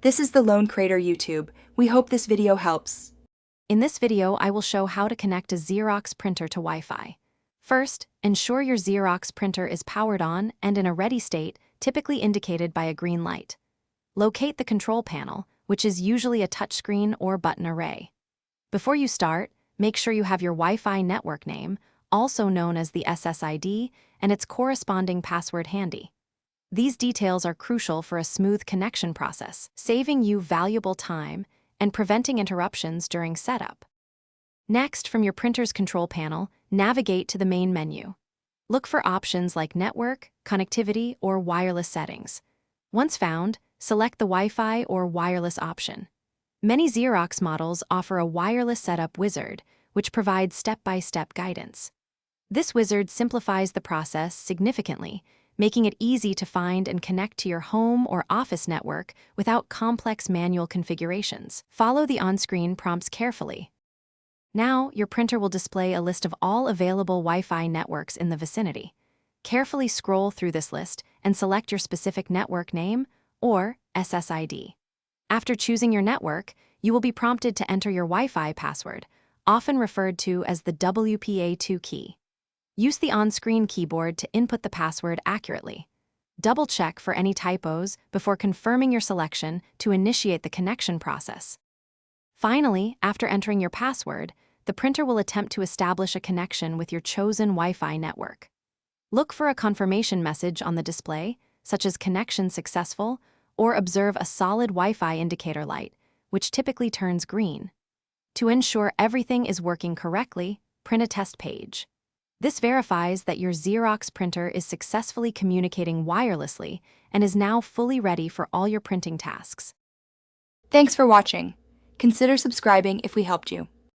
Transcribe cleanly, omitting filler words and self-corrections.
This is the Lone Crater YouTube. We hope this video helps. In this video, I will show how to connect a Xerox printer to Wi-Fi. First, ensure your Xerox printer is powered on and in a ready state, typically indicated by a green light. Locate the control panel, which is usually a touchscreen or button array. Before you start, make sure you have your Wi-Fi network name, also known as the SSID, and its corresponding password handy. These details are crucial for a smooth connection process, saving you valuable time and preventing interruptions during setup. Next, from your printer's control panel, navigate to the main menu. Look for options like network, connectivity, or wireless settings. Once found, select the Wi-Fi or wireless option. Many Xerox models offer a wireless setup wizard, which provides step-by-step guidance. This wizard simplifies the process significantly, making it easy to find and connect to your home or office network without complex manual configurations. Follow the on-screen prompts carefully. Now, your printer will display a list of all available Wi-Fi networks in the vicinity. Carefully scroll through this list and select your specific network name or SSID. After choosing your network, you will be prompted to enter your Wi-Fi password, often referred to as the WPA2 key. Use the on-screen keyboard to input the password accurately. Double-check for any typos before confirming your selection to initiate the connection process. Finally, after entering your password, the printer will attempt to establish a connection with your chosen Wi-Fi network. Look for a confirmation message on the display, such as "Connection successful," or observe a solid Wi-Fi indicator light, which typically turns green. To ensure everything is working correctly, print a test page. This verifies that your Xerox printer is successfully communicating wirelessly and is now fully ready for all your printing tasks. Thanks for watching. Consider subscribing if we helped you.